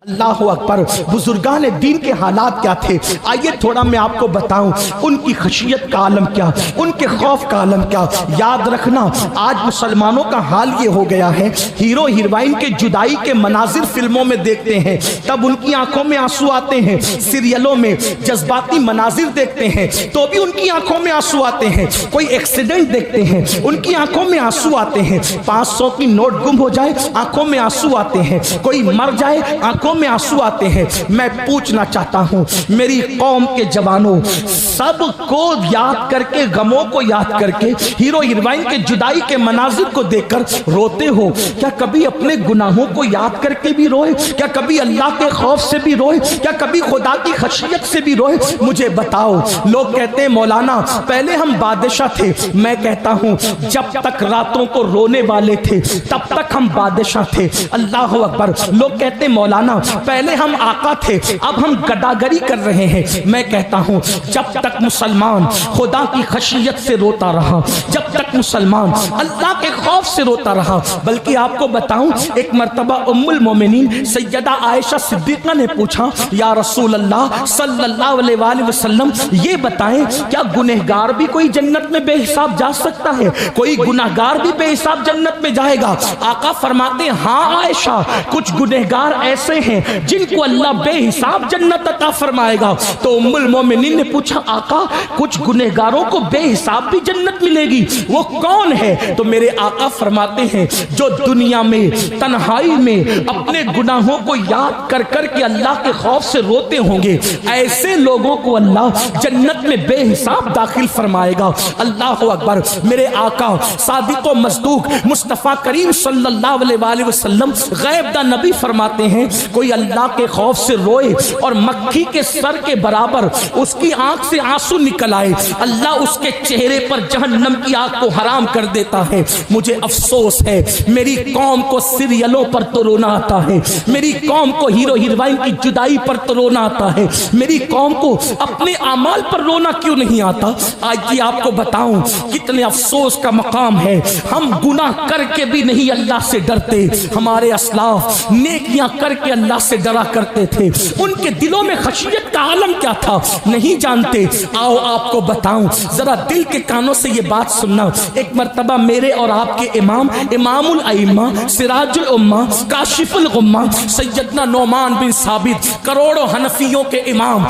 اللہ اکبر. بزرگان دین کے حالات کیا تھے آئیے تھوڑا میں آپ کو بتاؤں. ان کی خشیت کا عالم کیا, ان کے خوف کا عالم کیا. یاد رکھنا آج مسلمانوں کا حال یہ ہو گیا ہے, ہیرو ہیروئن کے جدائی کے مناظر فلموں میں دیکھتے ہیں تب ان کی آنکھوں میں آنسو آتے ہیں, سیریلوں میں جذباتی مناظر دیکھتے ہیں تو بھی ان کی آنکھوں میں آنسو آتے ہیں, کوئی ایکسیڈنٹ دیکھتے ہیں ان کی آنکھوں میں آنسو آتے ہیں, 500 کی نوٹ گم ہو جائے آنکھوں میں آنسو آتے ہیں, کوئی مر جائے آنکھوں میں آنسو آتے ہیں. میں پوچھنا چاہتا ہوں میری قوم کے جوانوں, سب کو یاد کر کے, غموں کو یاد کر کے, ہیرو ہیروئن کے جدائی کے مناظر کو دیکھ کر روتے ہو کیا؟ کبھی اپنے گناہوں کو یاد کر کے بھی روئے کیا؟ کبھی اللہ کے خوف سے بھی روئے کیا؟ کبھی خدا کی خشیت سے بھی روئے؟ مجھے بتاؤ. لوگ کہتے ہیں مولانا پہلے ہم بادشاہ تھے, میں کہتا ہوں جب تک راتوں کو رونے والے تھے تب تک ہم بادشاہ تھے. اللہ اکبر. لوگ کہتے ہیں مولانا پہلے ہم آقا تھے اب ہم گداگری کر رہے ہیں, میں کہتا ہوں جب تک مسلمان خدا کی خشیت سے روتا رہا, جب تک مسلمان اللہ کے خوف سے روتا رہا. بلکہ آپ کو بتاؤں ایک مرتبہ ام المومنین سیدہ عائشہ صدیقہ نے پوچھا یا رسول اللہ صلی اللہ علیہ وآلہ وسلم یہ بتائیں کیا گنہگار بھی کوئی جنت میں بے حساب جا سکتا ہے؟ کوئی گنہگار بھی بے حساب جنت میں جائے گا؟ آقا فرماتے ہیں ہاں عائشہ کچھ گنہگار ایسے ہیں جن کو اللہ بے حساب جنت عطا فرمائے گا. تو ام المومنین نے پوچھا آقا کچھ گنہگاروں کو بے حساب بھی جنت ملے گی, وہ کون ہے؟ تو میرے آقا فرماتے ہیں جو دنیا میں تنہائی میں اپنے گناہوں کو یاد کر کر کے اللہ کے خوف سے روتے ہوں گے ایسے لوگوں کو اللہ جنت میں بے حساب داخل فرمائے گا. اللہ اکبر. میرے آقا صادق و مصدوق مصطفیٰ کریم صلی اللہ علیہ وآلہ وسلم غیب دا نبی فرماتے ہیں کوئی اللہ کے خوف سے روئے اور مکھی کے سر کے برابر اس کی آنکھ سے آنسو نکل آئے, اللہ اس کے چہرے پر جہنم کی آگ کو حرام کر دیتا ہے. مجھے افسوس ہے میری قوم کو سیریلوں پر تو رونا آتا ہے, میری قوم کو ہیرو ہیروئن کی جدائی پر تو رونا آتا ہے, میری قوم کو اپنے اعمال پر رونا کیوں نہیں آتا؟ آج کی آپ کو بتاؤں کتنے افسوس کا مقام ہے, ہم گناہ کر کے بھی نہیں اللہ سے ڈرتے. ہمارے اسلاف نیکیاں کر کے اللہ سے ڈرا کرتے تھے, ان کے دلوں میں خشیت کا عالم کیا تھا نہیں جانتے. آؤ آپ کو بتاؤں, ذرا دل کے کانوں سے یہ بات سننا. ایک مرتبہ میرے اور آپ کے امام الائمہ سراج الامہ کاشف الغمہ سیدنا نعمان بن ثابت کروڑوں حنفیوں کے امام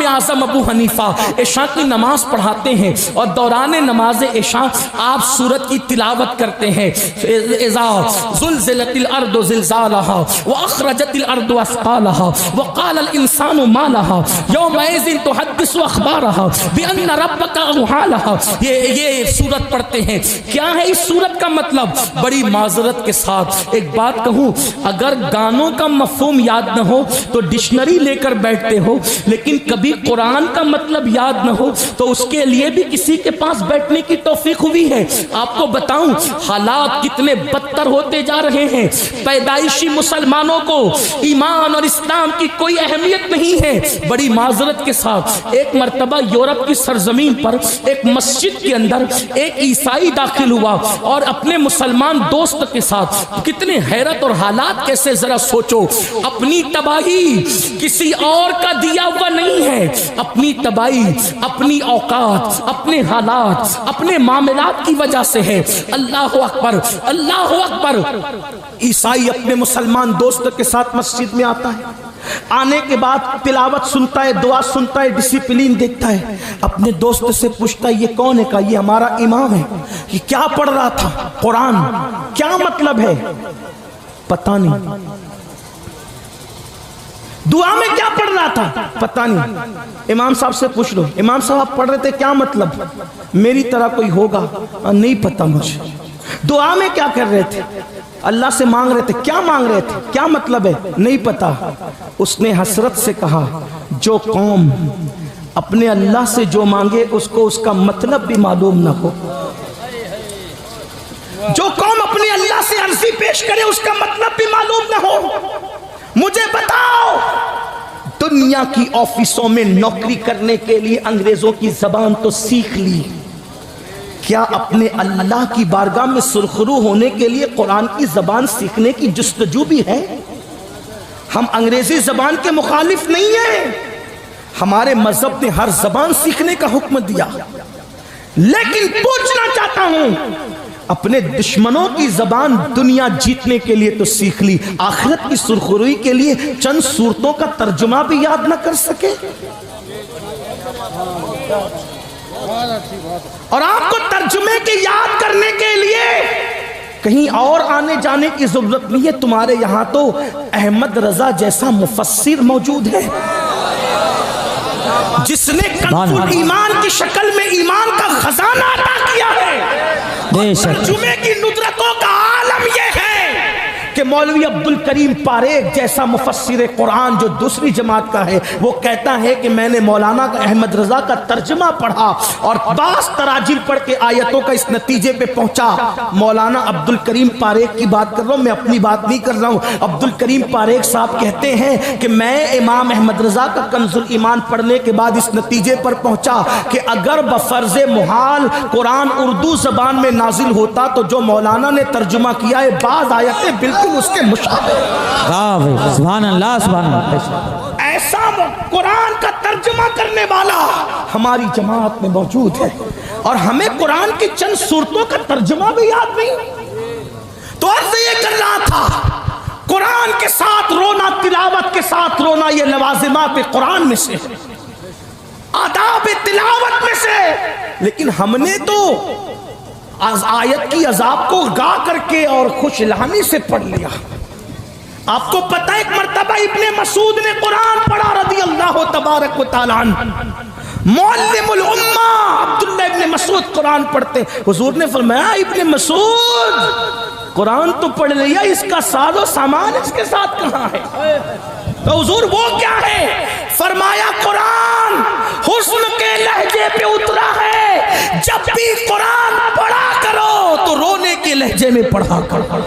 اعظم ابو حنیفہ عشاء کی نماز پڑھاتے ہیں اور دوران نماز عشاء آپ سورت کی تلاوت کرتے ہیں اذا زلزلت الارض زلزالها واخرجت الارض اثقالها وقال الانسان ما لها يومئذ تحدث اخبارها بان ربك اوحى لها. یہ سورت پڑھتے ہیں. کیا ہے اس سورت کا مطلب؟ بڑی معذرت کے ساتھ ایک بات کہوں, اگر گانوں کا مفہوم یاد نہ ہو تو ڈکشنری لے کر بیٹھتے ہو, لیکن کبھی قرآن کا مطلب یاد نہ ہو تو اس کے لیے بھی کسی کے پاس بیٹھنے کی توفیق ہوئی ہے. آپ کو بتاؤں حالات کتنے بدتر ہوتے جا رہے ہیں. پیدائشی مسلمانوں کو ایمان اور اسلام کی کوئی اہمیت نہیں ہے. بڑی معذرت کے ساتھ ایک مرتبہ یورپ کی سرزمین پر ایک مسجد کے اندر ایک عیسائی داخل ہوا اور اپنے مسلمان دوست کے ساتھ, کتنے حیرت اور حالات کیسے ذرا سوچو. اپنی تباہی کسی اور کا دیا ہوا نہیں ہے, اپنی تباہی اپنی اوقات اپنے حالات اپنے معاملات کی وجہ سے ہے. اللہ اکبر اللہ اکبر. عیسائی اپنے مسلمان دوست کے ساتھ مسجد میں آتا ہے, آنے کے بعد تلاوت سنتا ہے, دعا سنتا ہے, ڈسپلین دیکھتا ہے, اپنے دوست سے پوچھتا ہے یہ کون ہے؟ کہا یہ ہمارا امام ہے. یہ کیا پڑھ رہا تھا؟ قرآن. کیا مطلب ہے؟ پتہ نہیں. دعا میں کیا پڑھ رہا تھا؟ پتہ نہیں. امام صاحب سے پوچھ لو, امام صاحب پڑھ رہے تھے کیا مطلب؟ میری طرح کوئی ہوگا؟ نہیں پتہ مجھے. دعا میں کیا کر رہے تھے؟ اللہ سے مانگ رہے تھے. کیا مانگ رہے تھے؟ کیا مطلب ہے؟ نہیں پتا. اس نے حسرت سے کہا جو قوم اپنے اللہ سے جو مانگے اس کو اس کا مطلب بھی معلوم نہ ہو, جو قوم اپنے اللہ سے عرضی پیش کرے اس کا مطلب بھی معلوم نہ ہو. مجھے بتاؤ دنیا کی آفسوں میں نوکری کرنے کے لیے انگریزوں کی زبان تو سیکھ لی, کیا اپنے اللہ کی بارگاہ میں سرخرو ہونے کے لیے قرآن کی زبان سیکھنے کی جستجو بھی ہے؟ ہم انگریزی زبان کے مخالف نہیں ہیں، ہمارے مذہب نے ہر زبان سیکھنے کا حکم دیا، لیکن پوچھنا چاہتا ہوں اپنے دشمنوں کی زبان دنیا جیتنے کے لیے تو سیکھ لی، آخرت کی سرخروئی کے لیے چند صورتوں کا ترجمہ بھی یاد نہ کر سکے؟ اور آپ کو ترجمے کے یاد کرنے کے لیے کہیں اور آنے جانے کی ضرورت نہیں ہے، تمہارے یہاں تو احمد رضا جیسا مفسر موجود ہے جس نے کنز الایمان کی شکل میں ایمان کا خزانہ عطا کیا ہے۔ ترجمے کی ندرتوں کا عالم یہ ہے کہ مولوی عبدالکریم پاریک جیسا مفسر قرآن جو دوسری جماعت کا ہے، وہ کہتا ہے کہ میں نے مولانا احمد رضا کا ترجمہ پڑھا اور بعض تراجم پڑھ کے آیتوں کا اس نتیجے پہ پہنچا۔ مولانا عبدالکریم پاریک کی بات کر رہا ہوں، میں اپنی بات نہیں کر رہا ہوں۔ عبدالکریم پاریک صاحب کہتے ہیں کہ میں امام احمد رضا کا کنز الایمان پڑھنے کے بعد اس نتیجے پر پہنچا کہ اگر بفرض محال قرآن اردو زبان میں نازل ہوتا تو جو مولانا نے ترجمہ کیا ہے بعض آیتیں بالکل اس کے مشابہ، سبحان اللہ سبحان اللہ، ایسا قرآن کا ترجمہ کرنے والا ہماری جماعت میں موجود ہے، اور ہمیں قرآن کی چند صورتوں کا ترجمہ بھی یاد نہیں۔ تو عرض یہ کر رہا تھا قرآن کے ساتھ رونا، تلاوت کے ساتھ رونا یہ لوازمات قرآن میں سے، آداب تلاوت میں سے، لیکن ہم نے تو آیت کی عذاب کو گا کر کے اور خوش لہانی سے پڑھ لیا۔ آپ کو پتہ ایک مرتبہ ابن مسعود نے قرآن پڑھا رضی اللہ تبارک و تعالیٰ عنہ، معلم الامہ عبداللہ ابن مسعود قرآن پڑھتے، حضور نے فرمایا ابن مسعود قرآن تو پڑھ لیا، اس کا ساز و سامان اس کے ساتھ کہاں ہے؟ تو حضور وہ کیا ہے؟ فرمایا قرآن حسن کے لہجے پہ اترا ہے، جب بھی قرآن پڑھا کرو تو رونے کے لہجے میں پڑھا کرو،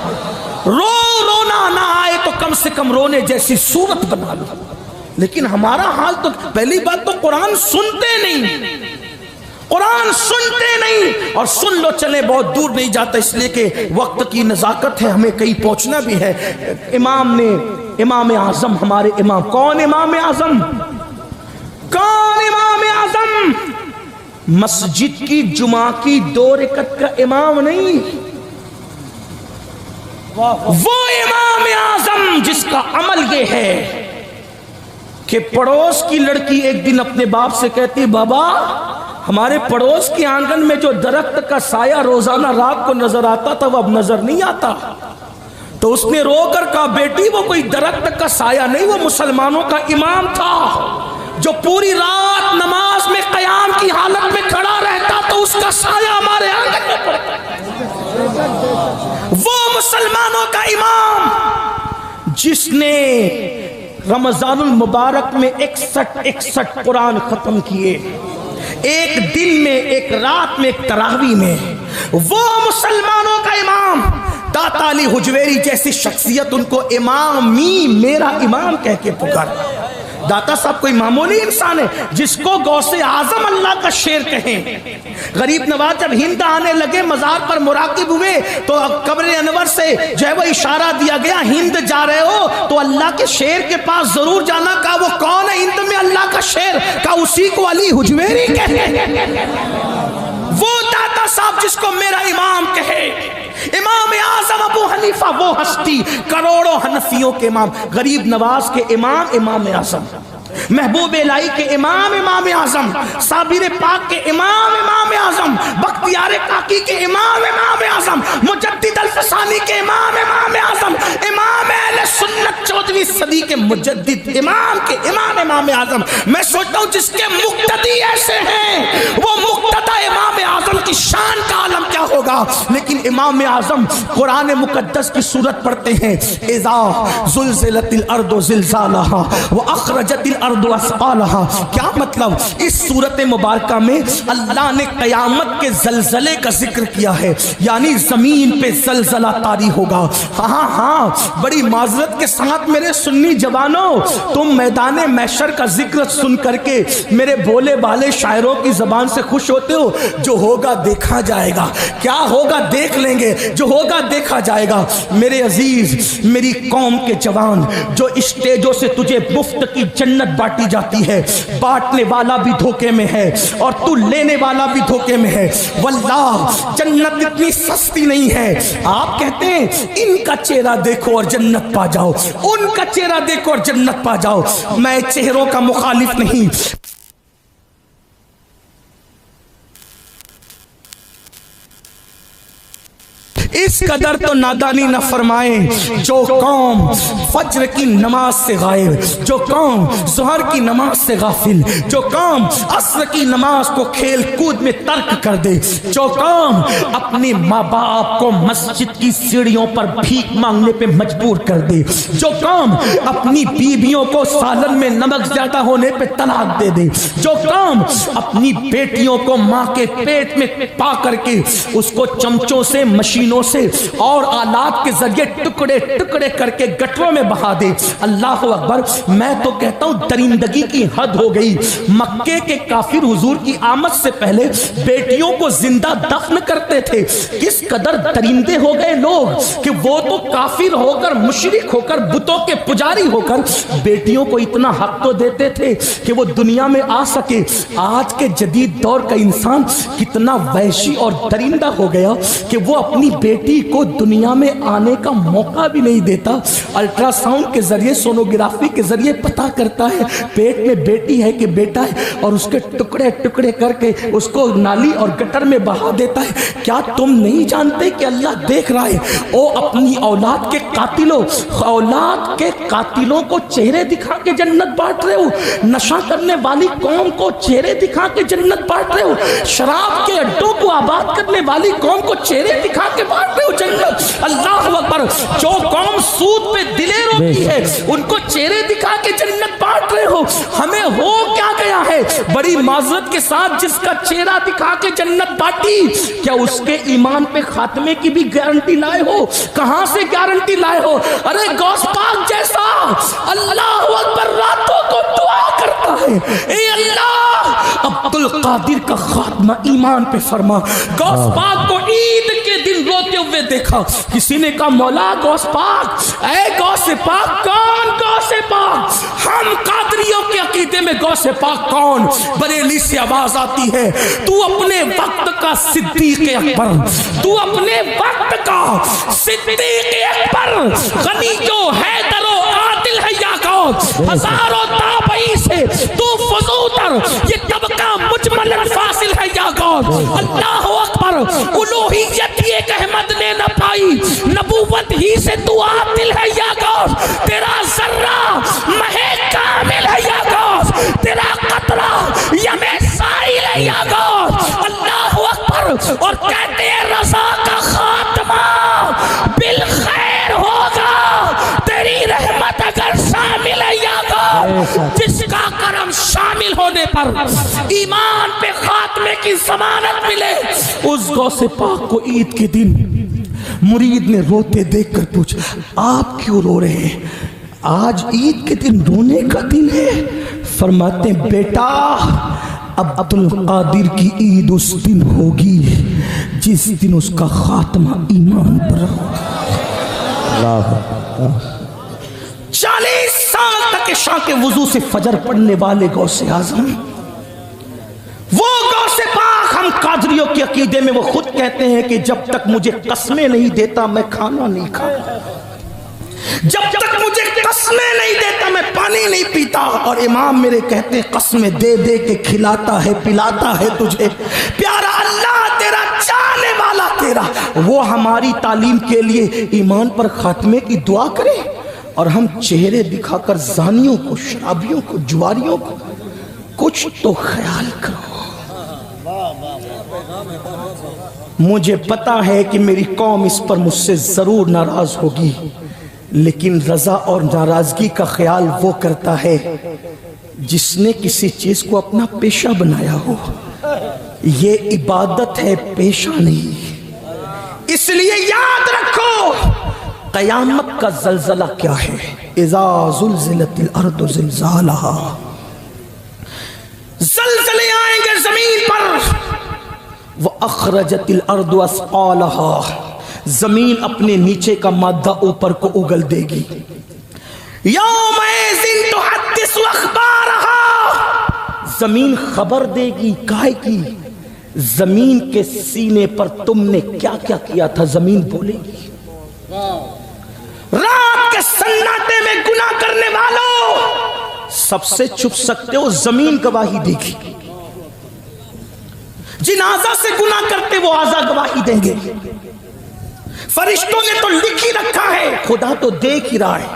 رونا نہ آئے تو کم سے کم رونے جیسی صورت بنا لو۔ لیکن ہمارا حال تو پہلی بات تو قرآن سنتے نہیں، قرآن سنتے نہیں، اور سن لو چلے بہت دور نہیں جاتا، اس لیے کہ وقت کی نزاکت ہے، ہمیں کہیں پہنچنا بھی ہے۔ امام اعظم ہمارے امام، کون امام اعظم؟ کون امام اعظم؟ مسجد کی جمعہ کی 2 رکعت کا امام نہیں، وہ امام اعظم جس کا عمل یہ ہے کہ پڑوس کی لڑکی ایک دن اپنے باپ سے کہتی، بابا ہمارے پڑوس کے آنگن میں جو درخت کا سایہ روزانہ رات کو نظر آتا تھا وہ اب نظر نہیں آتا۔ تو اس نے رو کر کہا، بیٹی وہ کوئی درخت کا سایہ نہیں، وہ مسلمانوں کا امام تھا جو پوری رات نماز میں قیام کی حالت میں کھڑا رہتا تو اس کا سایہ ہمارے آنگن میں پڑتا۔ وہ مسلمانوں کا امام جس نے رمضان المبارک میں 61 قرآن ختم کیے، ایک دن میں، ایک رات میں، ایک تراویح میں، وہ مسلمانوں کا امام داتا علی حجویری جیسی شخصیت ان کو امامی، میرا امام کہہ کے پکار۔ داتا صاحب کوئی معمولی انسان ہے جس کو غوث اعظم اللہ کا شیر کہیں۔ غریب نواز جب ہند آنے لگے مزار پر مراقب ہوئے تو قبر انور سے جو ہے وہ اشارہ دیا گیا، ہند جا رہے ہو تو اللہ کے شیر کے پاس ضرور جانا۔ کہا وہ کون ہے ہند میں اللہ کا شیر؟ کہا اسی کو علی حجویری کہتے ہیں۔ وہ داتا صاحب جس کو میرا امام کہے، امام اعظم ابو حنیفہ، وہ ہستی کروڑوں حنفیوں کے امام، غریب نواز کے امام، امام اعظم، محبوب الہی کے امام، امام اعظم، صابر پاک کے امام، امام اعظم، بختیار کاکی کے امام، امام اعظم، مجدد الفسانی کے امام، امام اعظم، امام اہل سنت 14ویں صدی کے مجدد امام کے امام، امام اعظم۔ میں سوچتا ہوں جس کے مقتدی ایسے ہیں وہ مقتدی امام اعظم کی شان کا عالم کیا ہوگا۔ لیکن امام اعظم قرآن مقدس کی سورت پڑھتے ہیں، اذا زلزلت الارض زلزالها واخرجت الارض والارض اسقالہا، کیا مطلب؟ اس صورت مبارکہ میں اللہ نے قیامت کے زلزلے کا ذکر کیا ہے، یعنی زمین پہ زلزلہ طاری ہوگا۔ ہاں بڑی معذرت کے ساتھ میرے سنی جوانوں، تم میدان محشر کا ذکر سن کر کے میرے بھولے بالے شاعروں کی زبان سے خوش ہوتے ہو۔ جو ہوگا دیکھا جائے گا، کیا ہوگا دیکھ لیں گے، جو ہوگا دیکھا جائے گا۔ میرے عزیز، میری قوم کے جوان، جو اسٹیجوں سے تجھے مفت کی جنت بانٹی جاتی ہے، بانٹنے والا بھی دھوکے میں ہے اور تو لینے والا بھی دھوکے میں ہے۔ واللہ جنت اتنی سستی نہیں ہے۔ آپ کہتے ہیں ان کا چہرہ دیکھو اور جنت پا جاؤ، ان کا چہرہ دیکھو اور جنت پا جاؤ۔ میں چہروں کا مخالف نہیں، اس قدر تو نادانی نہ فرمائیں۔ جو قوم فجر کی نماز سے غائب، جو قوم ظہر کی نماز سے غافل، جو قوم عصر کی نماز کو کھیل کود میں ترک کر دے، جو قوم اپنے ماں باپ کو مسجد کی سیڑھیوں پر بھیک مانگنے پہ مجبور کر دے، جو قوم اپنی بیویوں کو سالن میں نمک زیادہ ہونے پہ طلاق دے دے، جو قوم اپنی بیٹیوں کو ماں کے پیٹ میں پا کر کے اس کو چمچوں سے، مشینوں سے اور آلات کے ذریعے ٹکڑے ٹکڑے کر کے گٹروں میں بہا دے۔ اللہ اکبر، میں تو کہتا ہوں درندگی کی حد ہو گئی۔ مکے کے کافر حضور کی آمد سے پہلے بیٹیوں کو زندہ دفن کرتے تھے۔ کس قدر درندے ہو گئے لوگ کہ وہ تو کافر ہو کر، مشرک ہو کر، بتوں کے پجاری ہو کر بیٹیوں کو اتنا حق تو دیتے تھے کہ وہ دنیا میں آ سکے۔ آج کے جدید دور کا انسان کتنا وحشی اور درندہ ہو گیا کہ وہ اپنی بیٹی کو دنیا میں آنے کا موقع بھی نہیں دیتا۔ الٹرا ساؤنڈ کے ذریعے، سونوگرافی کے ذریعے پتا کرتا ہے پیٹ میں بیٹی ہے کہ بیٹا ہے، اور اس کے ٹکڑے ٹکڑے کر کے اس کو نالی اور گٹر میں بہا دیتا ہے۔ کیا تم نہیں جانتے کہ اللہ دیکھ رہا ہے؟ او اپنی اولاد کے قاتلوں، اولاد کے قاتلوں کو چہرے دکھا کے جنت بانٹ رہے ہو، نشہ کرنے والی قوم کو چہرے دکھا کے جنت بانٹ رہے ہو، شراب کے اڈوں کو آباد کرنے والی قوم کو چہرے دکھا کے بانٹ رہے ہو جنت۔ اللہ اکبر، جو قوم سود پہ دلیر ہوتی ہے ان کو چہرے دکھا کے جنت بانٹ رہے ہو۔ ہمیں ہو کیا گیا ہے؟ بڑی معذرت کے ساتھ جس کا چہرہ دکھا کے جنت بانٹی، کیا اس کے ایمان پہ خاتمے کی بھی گارنٹی لائے ہو؟ کہاں سے گارنٹی لائے ہو؟ ارے غوث پاک جیسا اللہ اکبر راتوں کو دعا کرتا ہے، اے اللہ عبد القادر کا خاتمہ ایمان پہ فرما۔ غوث پاک کو عید کے دن روتے ہوئے دیکھا، کسی نے کہا مولا غوث پاک، اے غوث پاک کون؟ غوث پاک ہم قادریوں کے عقیدے میں غوث پاک کون؟ بریلی سے آواز آتی ہے، تو اپنے وقت کا صدیق اکبر، تو اپنے وقت کا صدیق اکبر، غنی جو حیدر و عادل ہے یا کون؟ ہزاروں تابعی سے تو فضوتر، یہ طبقہ مجمل فاصل ہے یا کون؟ اللہ اکبر، الوہیت ایک احمد نے نہ پائی، نبوت ہی سے تو عادل ہے یا کون؟ تیرا ذرہ مہے کامل ہے یا کون؟ تیرا قطرہ یم سائل ہے یا کون؟ اللہ اکبر، اور کہتے ہیں رضا کا خاتمہ بالخیر ہوگا، تیری رحمت اگر شامل ہے یا کون؟ جس کا کرم شامل ہونے پر ایمان پہ خاتمے کی ضمانت ملے۔ اس غوث پاک کو عید کے دن مرید نے روتے دیکھ کر پوچھا، آپ کیوں رو رہے ہیں؟ آج عید کے دن رونے کا دن ہے؟ فرماتے ہیں بیٹا، عبد القادر کی عید اس دن ہوگی جس دن اس کا خاتمہ ایمان پر ہوگا۔ 40 سال تک عشاء کے وضو سے فجر پڑھنے والے غوث اعظم، وہ غوث پاک ہم قادریوں کے عقیدے میں وہ خود کہتے ہیں کہ جب تک مجھے قسمیں نہیں دیتا میں کھانا نہیں کھاتا، جب تک مجھے قسمیں نہیں دیتا میں پانی نہیں پیتا، اور امام میرے کہتے ہیں قسمیں دے دے کے کھلاتا ہے پلاتا ہے تجھے پیارا اللہ تیرا، چاہنے والا تیرا۔ وہ ہماری تعلیم کے لیے ایمان پر خاتمے کی دعا کرے اور ہم چہرے دکھا کر زانیوں کو، شرابیوں کو، جواریوں کو، کچھ تو خیال کرو۔ مجھے پتا ہے کہ میری قوم اس پر مجھ سے ضرور ناراض ہوگی، لیکن رضا اور ناراضگی کا خیال وہ کرتا ہے جس نے کسی چیز کو اپنا پیشہ بنایا ہو. یہ عبادت ہے، پیشہ نہیں. اس لیے یاد رکھو قیامت کا زلزلہ کیا ہے. اذا زلزلت الارض زلزالہا، زلزلے آئیں گے زمین پر. وَأَخْرَجَتِ الْأَرْضُ أَثْقَالَهَا، زمین اپنے نیچے کا مادہ اوپر کو اگل دے گی. یومئذ تحدث اخبارها، زمین خبر دے گی. کائے کی؟ زمین کے سینے پر تم نے کیا کیا کیا تھا زمین بولے گی. رات کے سناٹے میں گناہ کرنے والوں سب سے چھپ سکتے ہو، زمین گواہی دے گی. جن اعضاء سے گناہ کرتے وہ اعضاء گواہی دیں گے. فرشتوں نے تو لکھ ہی رکھا ہے، خدا تو دیکھ ہی رہا ہے.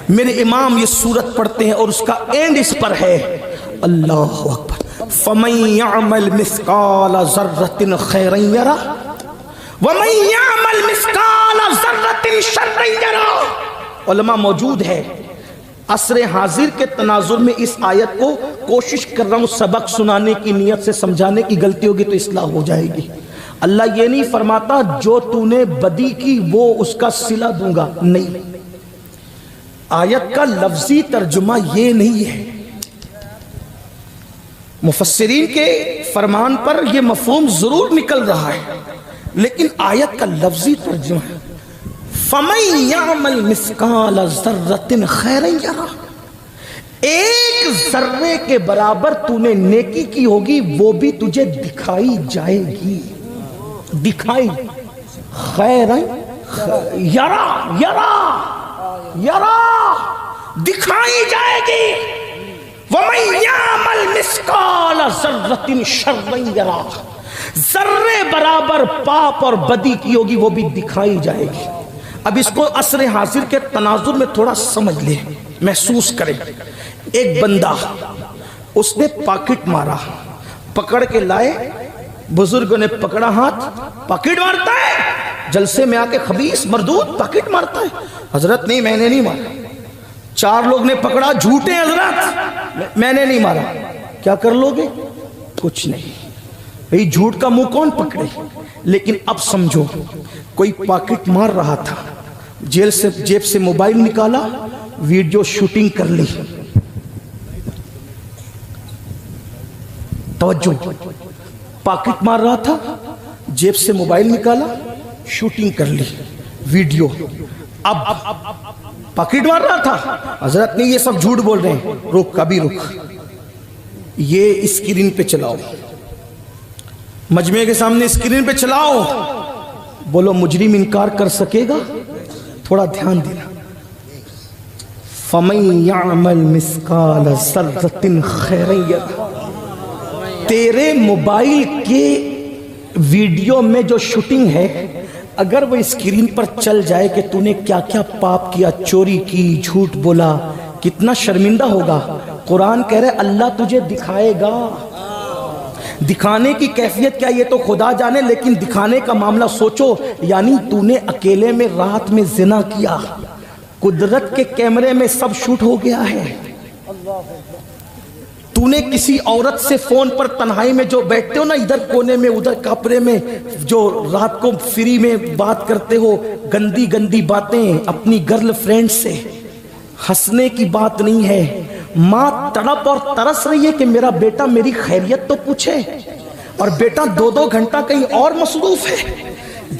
میرے امام یہ سورت پڑھتے ہیں اور اس کا اینڈ اس پر ہے. اللہ اکبر. فَمَن يَعْمَلْ مِثْقَالَ ذَرَّةٍ خَيْرًا يَرَهُ وَمَن يَعْمَلْ مِثْقَالَ ذَرَّةٍ شَرًّا يَرَهُ. علماء موجود ہے. عصر حاضر کے تناظر میں اس آیت کو کوشش کر رہا ہوں سبق سنانے کی نیت سے سمجھانے کی، غلطی ہوگی تو اصلاح ہو جائے گی. اللہ یہ نہیں فرماتا جو تو نے بدی کی وہ اس کا صلہ دوں گا، نہیں. آیت کا لفظی ترجمہ یہ نہیں ہے. مفسرین کے فرمان پر یہ مفہوم ضرور نکل رہا ہے، لیکن آیت کا لفظی ترجمہ ہے فَمَن يَعْمَلْ مِثْقَالَ ذَرَّةٍ خَيْرًا يَرَهُ. ایک ذرے کے برابر تو نے نیکی کی ہوگی وہ بھی تجھے دکھائی جائے گی. دکھائی خیرًا یرا یرا یرا دکھائی جائے گی. وَمَن يَعْمَلْ مِثْقَالَ ذَرَّةٍ شَرًّا يَرَهُ، ذرے برابر پاپ اور بدی کی ہوگی وہ بھی دکھائی جائے گی. اب اس کو عصر حاضر کے تناظر میں تھوڑا سمجھ لیں، محسوس کریں. ایک بندہ اس نے پاکٹ مارا، پکڑ کے لائے، بزرگوں نے پکڑا ہاتھ. پاکٹ مارتا ہے، جلسے میں آ کے خبیث مردود پاکٹ مارتا ہے. حضرت نہیں، میں نے نہیں مارا. 4 لوگ نے پکڑا، جھوٹے حضرت، میں نے نہیں مارا. کیا کر لو گے؟ کچھ نہیں. بھئی جھوٹ کا منہ کون پکڑے؟ لیکن اب سمجھو، کوئی پاکٹ مار رہا تھا، جیب سے موبائل نکالا، ویڈیو شوٹنگ کر لی. توجہ، پاکٹ مار رہا تھا، جیب سے موبائل نکالا، شوٹنگ کر لی، ویڈیو. اب پاکٹ مار رہا تھا، حضرت نہیں یہ سب جھوٹ بول رہے ہیں. رک، ابھی رک، یہ اسکرین پہ چلاؤ، مجمع کے سامنے اسکرین پہ چلاؤ. بولو مجرم انکار کر سکے گا؟ تھوڑا دھیان دینا. فَمَن يَعْمَلْ مِثْقَالَ ذَرَّةٍ خَيْرًا يَرَهُ. تیرے موبائل کے ویڈیو میں جو شوٹنگ ہے، اگر وہ اسکرین پر چل جائے کہ تو نے کیا کیا پاپ کیا، چوری کی، جھوٹ بولا، کتنا شرمندہ ہوگا. قرآن کہہ رہے اللہ تجھے دکھائے گا. دکھانے کی کیفیت کیا یہ تو خدا جانے، لیکن دکھانے کا معاملہ سوچو. یعنی تو نے اکیلے میں رات میں زنا کیا، قدرت کے کیمرے میں سب شوٹ ہو گیا ہے. تو نے کسی عورت سے فون پر تنہائی میں جو بیٹھتے ہو نا، ادھر کونے میں ادھر کپڑے میں، جو رات کو فری میں بات کرتے ہو، گندی گندی باتیں اپنی گرل فرینڈ سے، ہنسنے کی بات نہیں ہے. ماں تڑپ اور ترس رہی ہے کہ میرا بیٹا میری خیریت تو پوچھے، اور بیٹا 2 گھنٹہ کہیں اور مصروف ہے.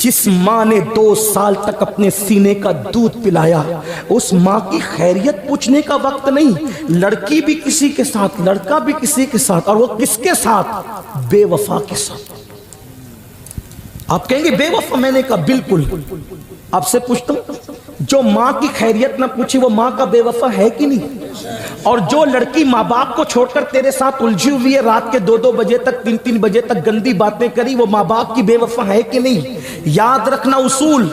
جس ماں نے 2 سال تک اپنے سینے کا دودھ پلایا، اس ماں کی خیریت پوچھنے کا وقت نہیں. لڑکی بھی کسی کے ساتھ، لڑکا بھی کسی کے ساتھ، اور وہ کس کے ساتھ؟ بے وفا کے ساتھ. آپ کہیں گے بے وفا؟ میں نے کہا بالکل. آپ سے پوچھتا ہوں، جو ماں کی خیریت نہ پوچھے وہ ماں کا بے وفا ہے کہ نہیں؟ اور جو لڑکی ماں باپ کو چھوڑ کر تیرے ساتھ الجھی ہوئی ہے، رات کے 2 بجے تک، 3 بجے تک گندی باتیں کری، وہ ماں باپ کی بے وفا ہے کہ نہیں؟ یاد رکھنا اصول،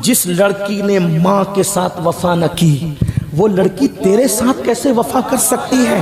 جس لڑکی نے ماں کے ساتھ وفا نہ کی، وہ لڑکی تیرے ساتھ کیسے وفا کر سکتی ہے؟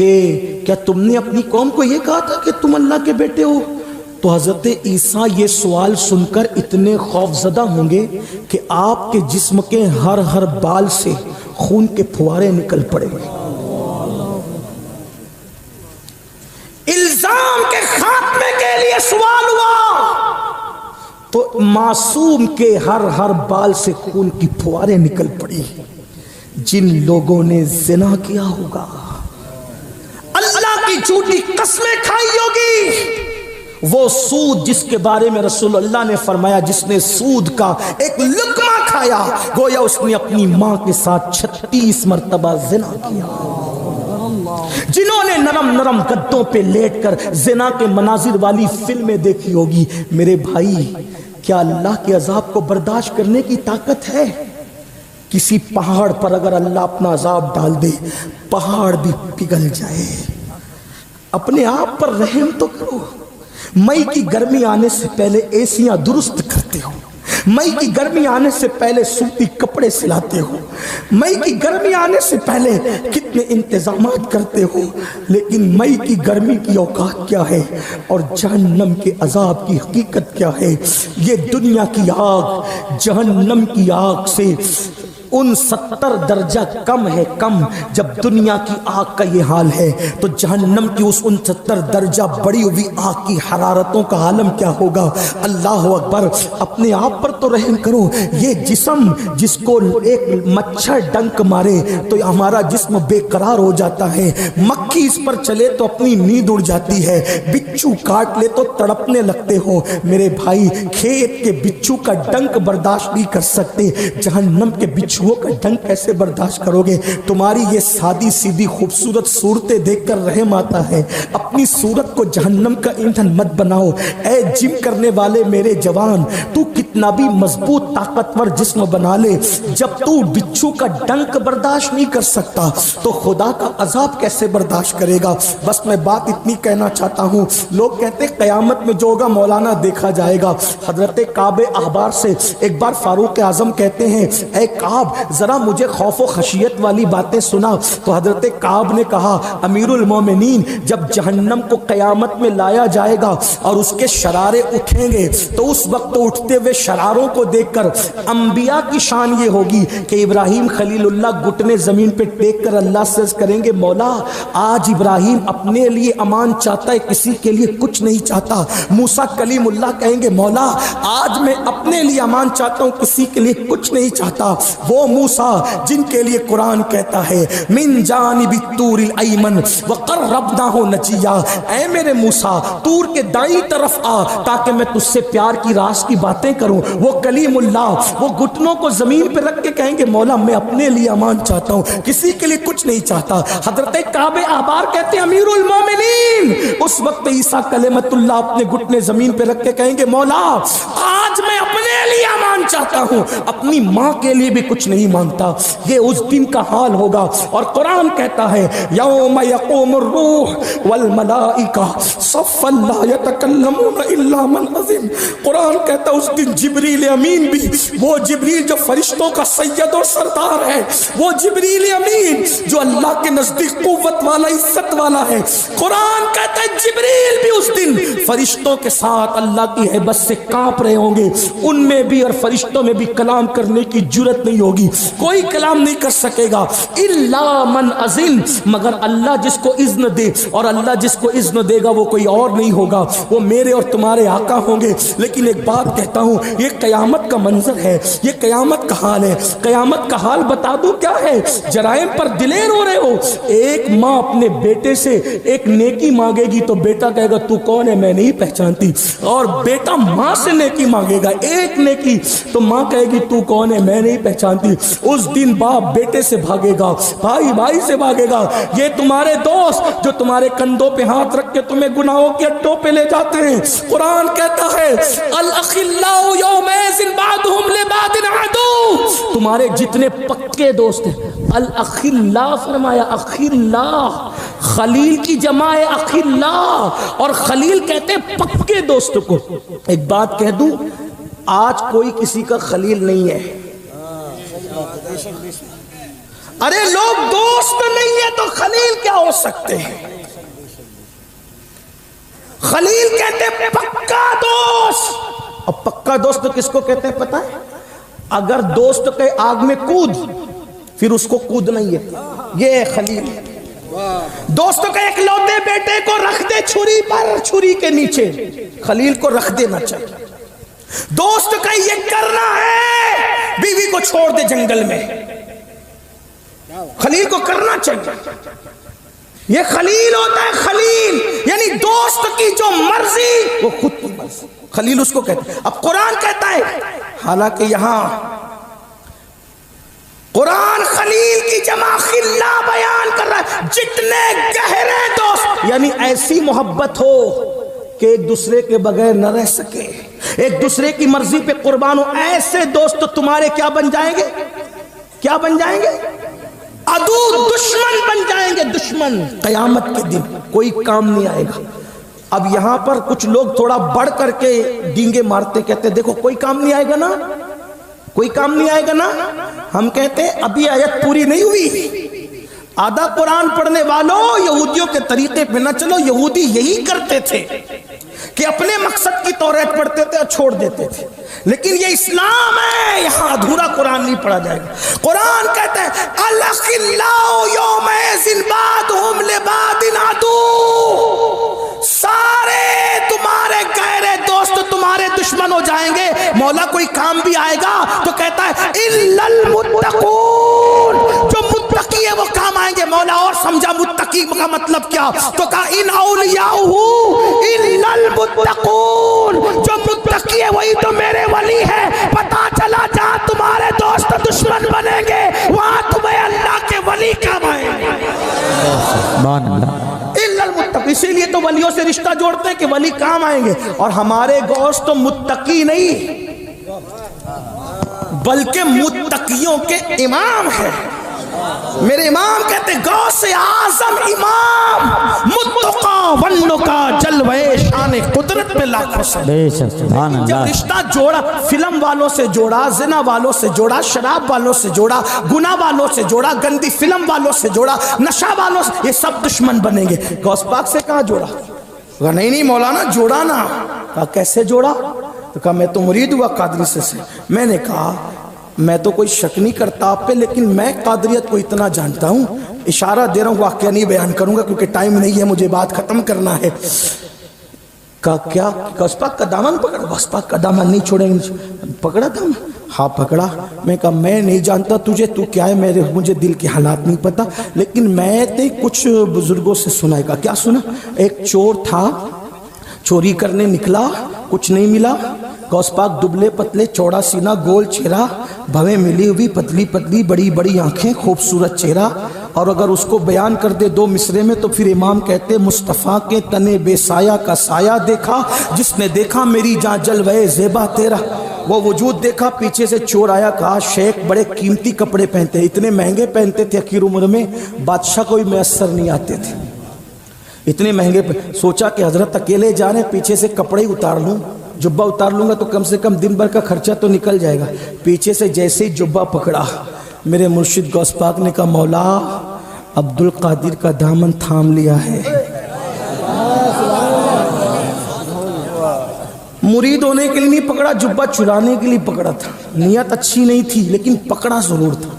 کہ کیا تم نے اپنی قوم کو یہ کہا تھا کہ تم اللہ کے بیٹے ہو؟ تو حضرت عیسیٰ یہ سوال سن کر اتنے خوف زدہ ہوں گے کہ آپ کے جسم کے ہر بال سے خون کے پھوارے نکل پڑے گے۔ الزام کے خاتمے کے لیے سوال ہوا تو معصوم کے ہر بال سے خون کی پھوارے نکل پڑی۔ جن لوگوں نے زنا کیا ہوگا، اللہ کی جھوٹی قسمیں کھائی ہوگی، وہ سود جس کے بارے میں رسول اللہ نے فرمایا جس نے سود کا ایک لقمہ کھایا گویا اس نے اپنی ماں کے ساتھ 36 مرتبہ زنا کیا۔ جنہوں نے نرم گدوں پہ لیٹ کر زنا کے مناظر والی فلمیں دیکھی ہوگی، میرے بھائی کیا اللہ کے عذاب کو برداشت کرنے کی طاقت ہے؟ کسی پہاڑ پر اگر اللہ اپنا عذاب ڈال دے پہاڑ بھی پگھل جائے۔ اپنے آپ پر رحم تو کرو۔ مئی کی گرمی آنے سے پہلے ایسیاں درست کرتے ہو، مئی کی گرمی آنے سے پہلے سوتی کپڑے سلاتے ہو، مئی کی گرمی آنے سے پہلے کتنے انتظامات کرتے ہو، لیکن مئی کی گرمی کی اوقات کیا ہے اور جہنم کے عذاب کی حقیقت کیا ہے؟ یہ دنیا کی آگ جہنم کی آگ سے 69 درجہ کم ہے، کم۔ جب دنیا کی آگ کا یہ حال ہے تو جہنم کی اس 69 درجہ بڑی ہوئی آگ کی حرارتوں کا عالم کیا ہوگا؟ اللہ اکبر۔ اپنے آپ پر تو رحم کرو۔ یہ جسم جس کو ایک مچھر ڈنک مارے تو ہمارا جسم بے قرار ہو جاتا ہے، مکھی اس پر چلے تو اپنی نیند اڑ جاتی ہے، بچھو کاٹ لے تو تڑپنے لگتے ہو۔ میرے بھائی کھیت کے بچھو کا ڈنک برداشت نہیں کر سکتے، جہنم کے بچھو کا ڈنک کیسے برداشت کرو گے؟ تمہاری یہ سادی سیدھی خوبصورت صورتیں دیکھ کر رحم آتا ہے۔ اپنی صورت کو جہنم کا ایندھن مت بناؤ۔ اے جم کرنے والے میرے جوان، تو کتنا بھی مضبوط طاقتور جسم بنا لے، جب تو بچھو کا ڈنک برداشت نہیں کر سکتا تو خدا کا عذاب کیسے برداشت کرے گا؟ بس میں بات اتنی کہنا چاہتا ہوں۔ لوگ کہتے ہیں قیامت میں جو ہوگا مولانا دیکھا جائے گا۔ حضرت کعب احبار سے ایک بار فاروق اعظم کہتے ہیں اے کعب ذرا مجھے خوف و خشیت والی باتیں سنا۔ تو حضرت کعب نے کہا امیر المومنین جب جہنم کو قیامت میں لایا جائے گا اور اس کے شرارے اٹھیں گے تو اس وقت اٹھتے ہوئے شراروں کو دیکھ کر انبیاء کی شان یہ ہوگی کہ ابراہیم خلیل اللہ گھٹنے زمین پہ ٹیک کر اللہ سے کریں گے مولا آج ابراہیم اپنے لیے امان چاہتا ہے، کسی کے لیے کچھ نہیں چاہتا۔ موسیٰ کلیم اللہ کہیں گے مولا آج میں اپنے لیے امان چاہتا ہوں، کسی کے لیے کچھ نہیں چاہتا۔ وہ موسیٰ جن کے لیے قرآن کہتا ہے من جانب الطور الایمن وقربناہ نجیا، اے میرے موسیٰ طور کے دائیں طرف آ تاکہ میں تجھ سے پیار کی راز کی باتیں کروں۔ وہ کلیم اللہ وہ گھٹنوں کو زمین پہ رکھ کے کہیں گے مولا میں اپنے لیے امان چاہتا ہوں، کسی کے لیے کچھ نہیں چاہتا۔ حضرت کعب احبار کہتے ہیں امیر المومنین اس وقت عیسیٰ کلمت اللہ اپنے گھٹنے زمین پہ رکھ کے کہیں گے مولا آج میں اپنے لیے امان چاہتا ہوں، اپنی ماں کے لیے بھی کچھ نہیں مانگتا۔ یہ اس دن کا حال ہوگا اور قرآن کہتا ہے یوم یقوم الروح والملائکہ صفا لا یتکلمون الا من اذن۔ قرآن کہتا ہے اس دن جبریل امین بھی، وہ جبریل جو فرشتوں کا سید اور سردار ہے، وہ جبریل امین جو اللہ کے نزدیک قوت والا عزت والا ہے، قرآن کہتا ہے جبریل بھی اس دن فرشتوں کے ساتھ اللہ کی ہیبت سے کانپ رہے ہوں گے۔ ان میں بھی اور فرشتوں میں بھی کلام کرنے کی جرت نہیں ہوگی، کوئی کلام نہیں کر سکے گا الا من اذن، مگر اللہ جس کو اذن دے، اور اللہ جس کو اذن دے گا وہ کوئی اور نہیں ہوگا، وہ میرے اور تمہارے آقا ہوں گے۔ لیکن ایک بات کہتا ہوں یہ قیامت کا منظر ہے، یہ قیامت کا حال ہے۔ قیامت کا حال بتا دوں کیا ہے؟ جرائم پر دلیر ہو رہے ہو، ایک ماں اپنے بیٹے سے ایک نیکی مانگے گی تو بیٹا کہے گا تو کون ہے میں نہیں پہچانتی، اور بیٹا ماں سے نیکی مانگے گا ایک نیکی تو ماں کہے گی تو کون ہے میں نہیں پہچانتی۔ اس دن باپ بیٹے سے بھاگے گا، بھائی بھائی سے بھاگے گا۔ یہ تمہارے دوست جو تمہارے کندھوں پہ ہاتھ رکھ کے تمہیں گناہوں کے اڈوں پہ لے جاتے ہیں، قرآن کہتا ہے الاخلاء یومئذ بعضهم لبعض عدو، تمہارے جتنے پکے دوست ہیں الاخلاء فرمایا، اخلاء خلیل کی جمع ہے اخلاء، اور خلیل کہتے ہیں پکے دوست کو۔ ایک بات کہہ دوں آج کوئی کسی کا خلیل نہیں ہے، ارے لوگ دوست نہیں ہے تو خلیل کیا ہو سکتے ہیں؟ خلیل کہتے ہیں پکا دوست. اب پکا دوست کس کو کہتے ہیں پتہ ہے؟ اگر دوست کے آگ میں کود پھر اس کو کودنا ہی ہے، یہ ہے خلیل. دوست کے ایک لوتے بیٹے کو رکھ دے چھری پر، چھری کے نیچے، خلیل کو رکھ دینا چاہیے. دوست کا یہ کرنا ہے بیوی کو چھوڑ دے جنگل میں، خلیل کو کرنا چاہیے. یہ خلیل ہوتا ہے، خلیل یعنی دوست کی جو مرضی وہ خود کی مرضی، خلیل اس کو کہتے ہیں. اب قرآن کہتا ہے، حالانکہ یہاں قرآن خلیل کی جمع خلا بیان کر رہا ہے، جتنے گہرے دوست، یعنی ایسی محبت ہو کہ ایک دوسرے کے بغیر نہ رہ سکے، ایک دوسرے کی مرضی پہ قربان ہو. ایسے دوست تمہارے کیا بن جائیں گے؟ کیا بن جائیں گے؟ عدو، دشمن بن جائیں گے. دشمن قیامت کے دن کوئی کام نہیں آئے گا. اب یہاں پر کچھ لوگ تھوڑا بڑھ کر کے ڈینگے مارتے، کہتے دیکھو کوئی کام نہیں آئے گا نا، کوئی کام نہیں آئے گا نا. ہم کہتے ہیں ابھی آیت پوری نہیں ہوئی. آدھا قرآن پڑھنے والوں یہودیوں کے طریقے پہ نہ چلو. یہودی یہی کرتے تھے کہ اپنے مقصد کی توریت پڑھتے تھے اور چھوڑ دیتے تھے، لیکن یہ اسلام ہے، یہاں ادھورا قرآن نہیں پڑھا جائے گا. قرآن کہتا ہے الاخلاء یومئذ بعضهم لبعض عدو، سارے تمہارے گہرے دوست تمہارے دشمن ہو جائیں گے. مولا کوئی کام بھی آئے گا تو کہتا ہے الا المتقون، جو متقی ہے وہ کام آئیں گے. مولا اور سمجھا متقی کا مطلب کیا؟ تو کہا ان اولیاءہ الا المتقون، جو متقی ہے وہی تو میرے ولی ہے. پتا چلا جہاں تمہارے دوست دشمن بنیں گے وہاں تمہیں اللہ کے ولی کام آئیں گے. سبحان اللہ. اسی لیے تو ولیوں سے رشتہ جوڑتے ہیں کہ ولی کام آئیں گے. اور ہمارے گوشت تو متقی نہیں بلکہ متقیوں کے امام ہے. میرے امام کہتے غوث اعظم امام متقا ونکا جلوے شان قدرت پہ لاکھوں سے. سبحان جب اللہ. رشتہ جوڑا، فلم والوں سے جوڑا، زنا والوں سے جوڑا، شراب والوں سے جوڑا، گناہ والوں سے جوڑا، گندی فلم والوں سے جوڑا، نشہ والوں سے، یہ سب دشمن بنیں گے. غوث پاک سے کہاں جوڑا؟ کہا نہیں مولانا جوڑا نا. کہا کیسے جوڑا؟ تو کہا میں تو مرید ہوا قادری سے. میں نے کہا میں تو کوئی شک نہیں کرتا آپ پہ، لیکن میں قادریت کو اتنا جانتا ہوں، اشارہ دے رہا ہوں، واقعہ نہیں بیان کروں گا کیونکہ ٹائم نہیں ہے، مجھے بات ختم کرنا ہے. کہا کیا؟ غوث پاک کا دامن پکڑا. غوث پاک کا دامن نہیں چھوڑیں گے. پکڑا دامن؟ ہاں پکڑا. میں کہا میں نہیں جانتا تجھے، تو کیا ہے، مجھے دل کے حالات نہیں پتا، لیکن میں نے کچھ بزرگوں سے سنا ہے. کہا کیا سنا؟ ایک چور تھا، چوری کرنے نکلا، کچھ نہیں ملا. غوث پاک دبلے پتلے، چوڑا سینہ، گول چہرہ، بھویں ملی ہوئی، پتلی پتلی، بڑی بڑی آنکھیں، خوبصورت چہرہ. اور اگر اس کو بیان کر دے دو مصرے میں تو پھر امام کہتے مصطفیٰ کے تنے بے سایہ کا سایہ دیکھا، جس نے دیکھا میری جان جلوے زیبا تیرا. وہ وجود دیکھا. پیچھے سے چور آیا. کہا شیخ بڑے قیمتی کپڑے پہنتے ہیں، اتنے مہنگے پہنتے تھے، اخیر عمر میں بادشاہ کوئی میسر نہیں آتے تھے، اتنے مہنگے. سوچا کہ حضرت اکیلے جا رہے ہیں، پیچھے سے کپڑے ہی اتار لوں، جبہ اتار لوں گا تو کم سے کم دن بھر کا خرچہ تو نکل جائے گا. پیچھے سے جیسے ہی جبہ پکڑا، میرے مرشد غوث پاک نے کہا مولا عبد القادر کا دامن تھام لیا ہے. مرید ہونے کے لیے نہیں پکڑا، جبہ چرانے کے لیے پکڑا تھا. نیت اچھی نہیں تھی لیکن پکڑا ضرور تھا،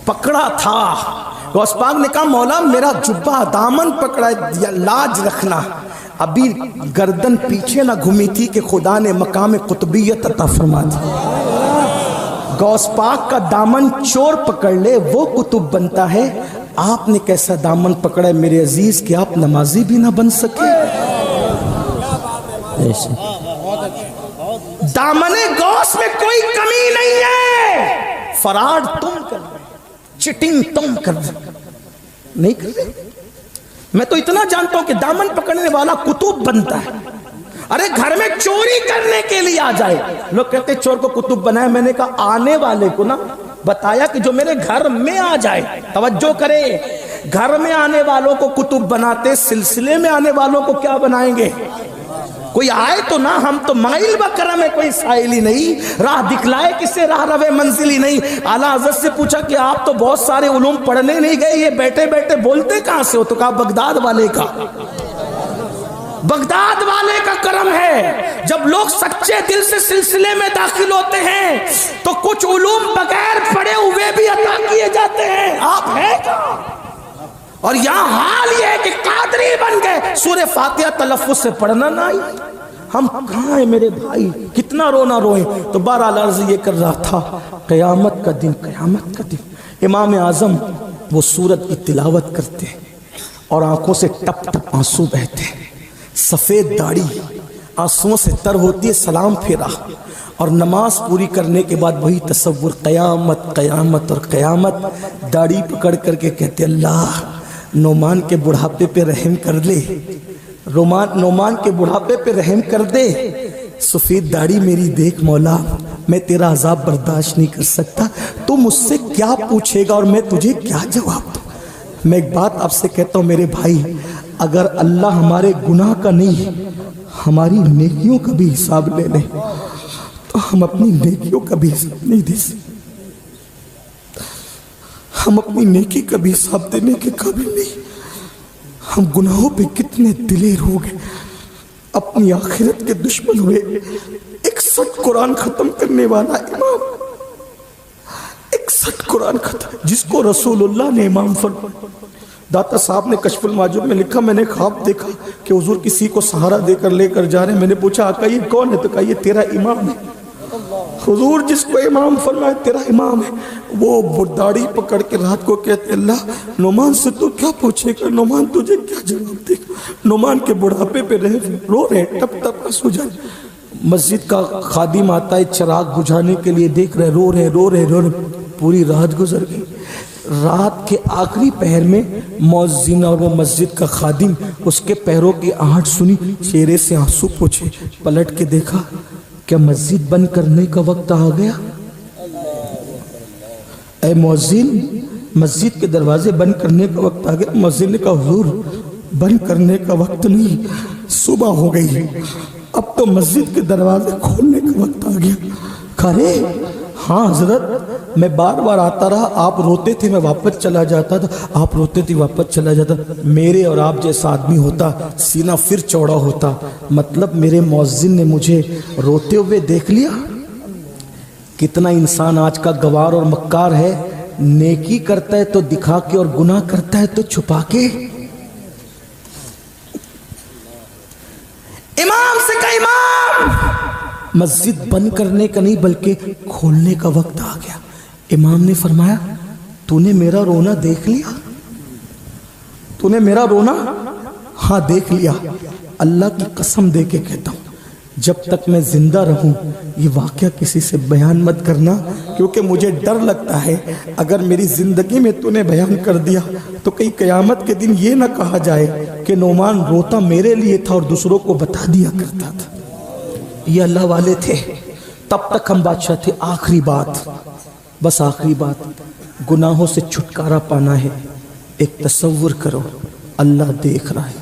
پکڑا تھا. غوث پاک نے کہا مولا میرا جبہ دامن پکڑا ہے، لاج رکھنا. ابھی گردن پیچھے نہ گھومی تھی کہ خدا نے مقام قطبیت عطا فرما دی. غوث پاک کا دامن چور پکڑ لے وہ قطب بنتا ہے. آپ نے کیسا دامن پکڑا ہے میرے عزیز کہ آپ نمازی بھی نہ بن سکے. دامن غوث میں کوئی کمی نہیں ہے. فراڈ تم کر رہے، چٹنگ تم کر رہے، نہیں کر رہے. میں تو اتنا جانتا ہوں کہ دامن پکڑنے والا قطب بنتا ہے. ارے گھر میں چوری کرنے کے لیے آ جائے، لوگ کہتے چور کو قطب بنائے. میں نے کہا آنے والے کو نا بتایا کہ جو میرے گھر میں آ جائے. توجہ کرے، گھر میں آنے والوں کو قطب بناتے، سلسلے میں آنے والوں کو کیا بنائیں گے؟ کوئی آئے تو نہ، ہم تو مائل بکرم ہے، کوئی سائل ہی نہیں، راہ دکھلائے کسے راہ روے منزل ہی نہیں۔ اعلیٰ حضرت سے پوچھا کہ آپ تو بہت سارے علوم پڑھنے نہیں گئے، یہ بیٹھے بیٹھے بولتے کہاں سے ہو؟ تو کہا بغداد والے کا، بغداد والے کا کرم ہے۔ جب لوگ سچے دل سے سلسلے میں داخل ہوتے ہیں تو کچھ علوم بغیر پڑھے ہوئے بھی عطا کیے جاتے ہیں۔ آپ ہیں کہاں؟ اور یہاں حال یہ ہے کہ قادری بن گئے، سورہ فاتحہ تلفظ سے پڑھنا نہ آئی۔ ہم کہاں ہیں میرے بھائی؟ کتنا رونا روئیں۔ تو بہرحال عرض یہ کر رہا تھا، قیامت کا دن، قیامت کا دن، امام اعظم وہ سورت کی تلاوت کرتے اور آنکھوں سے ٹپ ٹپ آنسو بہتے، سفید داڑھی آنسوؤں سے تر ہوتی ہے، سلام پھیرا، اور نماز پوری کرنے کے بعد وہی تصور، قیامت قیامت اور قیامت، داڑھی پکڑ کر کے کہتے اللہ نعمان کے بڑھاپے پہ رحم کر لے، نعمان کے بڑھاپے پہ رحم کر دے، سفید داڑھی میری دیکھ مولا، میں تیرا عذاب برداشت نہیں کر سکتا، تو مجھ سے کیا پوچھے گا اور میں تجھے کیا جواب دوں؟ میں ایک بات آپ سے کہتا ہوں میرے بھائی، اگر اللہ ہمارے گناہ کا نہیں ہماری نیکیوں کا بھی حساب لے لے تو ہم اپنی نیکیوں کا بھی حساب نہیں دے سکتے، ہم اپنی نیکی کا بھی حساب دینے کے قابل نہیں۔ ہم گناہوں پہ کتنے دلیر ہو گئے، اپنی آخرت کے دشمن ہوئے۔ 61 قرآن ختم کرنے والا امام، 61 قرآن ختم، جس کو رسول اللہ نے امام فرمایا۔ داتا صاحب نے کشف المعجوب میں لکھا، میں نے خواب دیکھا کہ حضور کسی کو سہارا دے کر لے کر جا رہے ہیں، میں نے پوچھا آقا یہ کون ہے؟ تو کہا یہ تیرا امام ہے۔ حضور جس کو امام فرمائے تیرا امام ہے، وہ داڑھی پکڑ کے رات کو کہتے اللہ نعمان سے تو کیا پوچھے گا، نعمان تجھے کیا جواب دے گا؟ نعمان کے بڑھاپے پہ رو رہے، ٹپ ٹپ آنسو جا رہے۔ مسجد کا خادم آتا ہے چراغ بجھانے کے لیے، دیکھ رہے رو رہے، پوری رات گزر گئی۔ رات کے آخری پہر میں مؤذن اور وہ مسجد کا خادم، اس کے پیروں کی آہٹ سنی، چہرے سے آنسو پوچھے، پلٹ کے دیکھا، کیا مسجد بند کرنے کا وقت آ گیا؟ اے مؤذن، مسجد کے دروازے بند کرنے کا وقت آ گیا۔ مؤذن نے کہا حضور بند کرنے کا وقت نہیں، صبح ہو گئی ہے، اب تو مسجد کے دروازے کھولنے کا وقت آ گیا۔ کہے ہاں حضرت، میں بار بار آتا رہا، آپ روتے تھے میں واپس چلا جاتا تھا، آپ روتے تھے واپس چلا جاتا، میرے اور آپ جیسا آدمی ہوتا سینہ پھر چوڑا ہوتا، مطلب میرے مؤذن نے مجھے روتے ہوئے دیکھ لیا۔ کتنا انسان آج کا گوار اور مکار ہے، نیکی کرتا ہے تو دکھا کے اور گناہ کرتا ہے تو چھپا کے۔ امام سے کہا امام مسجد بند کرنے کا نہیں بلکہ کھولنے کا وقت آ گیا۔ امام نے فرمایا تو نے میرا رونا دیکھ لیا؟ تو نے میرا رونا؟ ہاں دیکھ لیا، اللہ کی قسم دے کے کہتا ہوں جب تک میں زندہ رہوں یہ واقعہ کسی سے بیان مت کرنا، کیونکہ مجھے ڈر لگتا ہے اگر میری زندگی میں تو نے بیان کر دیا تو کئی قیامت کے دن یہ نہ کہا جائے کہ نعمان روتا میرے لیے تھا اور دوسروں کو بتا دیا کرتا تھا۔ یہ اللہ والے تھے، تب تک ہم بادشاہ تھے۔ آخری بات، بس آخری بات، گناہوں سے چھٹکارا پانا ہے۔ ایک تصور کرو، اللہ دیکھ رہا ہے،